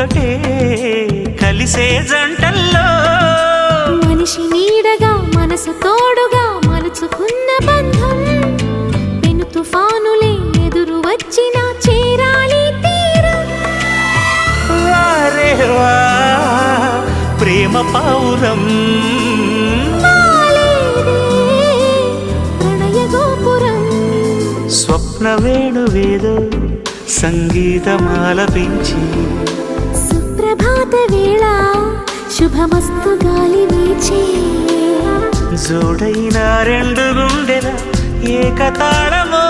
ఒకటే కలిసే జంటల్లో మనిషి నీడగా మనసు తోడుగా మలుచుకున్న బంధం పెను తుఫానులే ఎదురు వచ్చినా చేరాలి తీరం. వారే వా ప్రేమ పావురం వాలేదే ప్రణయ గోపురం. స్వప్న వేణువేదో సంగీతమాలపించి సుప్రభాత వేళ శుభమస్తు గాలి వీచే జోడైన రెండు గుండెల ఏకతాళమో